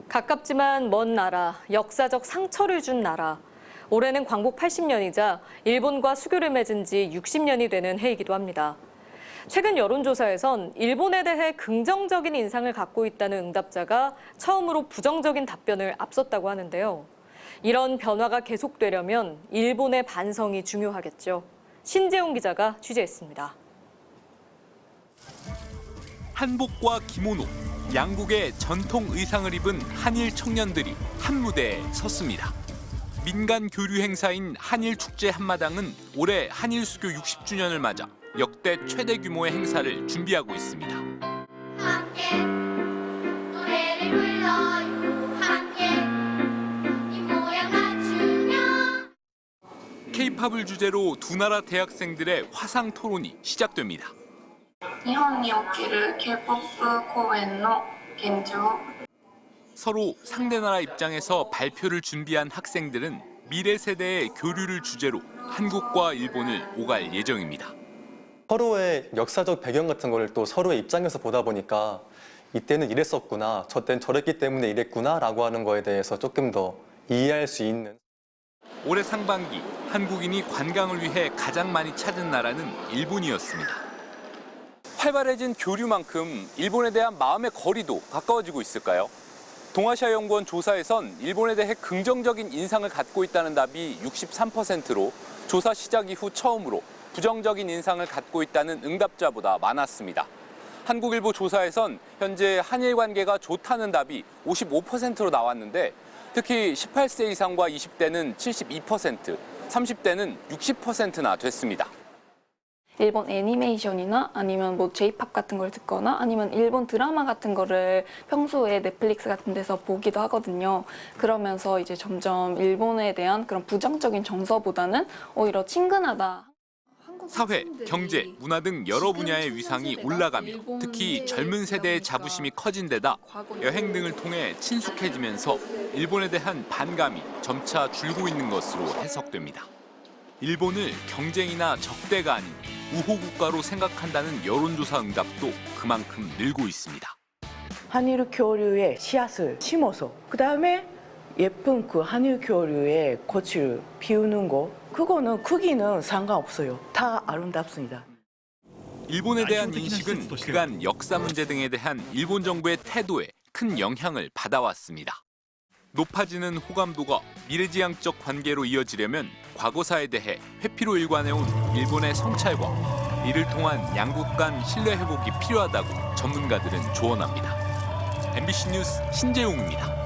가깝지만 먼 나라, 역사적 상처를 준 나라. 올해는 광복 80년이자 일본과 수교를 맺은 지 60년이 되는 해이기도 합니다. 최근 여론조사에선 일본에 대해 긍정적인 인상을 갖고 있다는 응답자가 처음으로 부정적인 답변을 앞섰다고 하는데요. 이런 변화가 계속되려면 일본의 반성이 중요하겠죠. 신재용 기자가 취재했습니다. 한복과 기모노, 양국의 전통 의상을 입은 한일 청년들이 한 무대에 섰습니다. 민간 교류 행사인 한일축제 한마당은 올해 한일 수교 60주년을 맞아 역대 최대 규모의 행사를 준비하고 있습니다. 함께 노래를 불러요. 함께 이 모양 맞추며 K-팝을 주제로 두 나라 대학생들의 화상 토론이 시작됩니다. 日本における K-POP 公演の現状 서로 상대 나라 입장에서 발표를 준비한 학생들은 미래 세대의 교류를 주제로 한국과 일본을 오갈 예정입니다. 서로의 역사적 배경 같은 걸 또 서로의 입장에서 보다 보니까 이때는 이랬었구나, 저 때는 저랬기 때문에 이랬구나라고 하는 거에 대해서 조금 더 이해할 수 있는. 올해 상반기 한국인이 관광을 위해 가장 많이 찾은 나라는 일본이었습니다. 활발해진 교류만큼 일본에 대한 마음의 거리도 가까워지고 있을까요? 동아시아연구원 조사에선 일본에 대해 긍정적인 인상을 갖고 있다는 답이 63%로 조사 시작 이후 처음으로 부정적인 인상을 갖고 있다는 응답자보다 많았습니다. 한국일보 조사에선 현재 한일 관계가 좋다는 답이 55%로 나왔는데 특히 18세 이상과 20대는 72%, 30대는 60%나 됐습니다. 일본 애니메이션이나 아니면 뭐 J-팝 같은 걸 듣거나 아니면 일본 드라마 같은 거를 평소에 넷플릭스 같은 데서 보기도 하거든요. 그러면서 이제 점점 일본에 대한 그런 부정적인 정서보다는 오히려 친근하다. 사회, 경제, 문화 등 여러 분야의 위상이 올라가며 특히 젊은 세대의 자부심이 커진 데다 여행 등을 통해 친숙해지면서 일본에 대한 반감이 점차 줄고 있는 것으로 해석됩니다. 일본을 경쟁이나 적대가 아닌 우호 국가로 생각한다는 여론조사 응답도 그만큼 늘고 있습니다. 한일 교류의 씨앗을 심어서 그다음에 예쁜 그 한일 교류의 꽃을 피우는 거 그거는 크기는 상관없어요. 다 아름답습니다. 일본에 대한 인식은 그간 역사 문제 등에 대한 일본 정부의 태도에 큰 영향을 받아왔습니다. 높아지는 호감도가 미래지향적 관계로 이어지려면 과거사에 대해 회피로 일관해온 일본의 성찰과 이를 통한 양국 간 신뢰 회복이 필요하다고 전문가들은 조언합니다. MBC 뉴스 신재용입니다.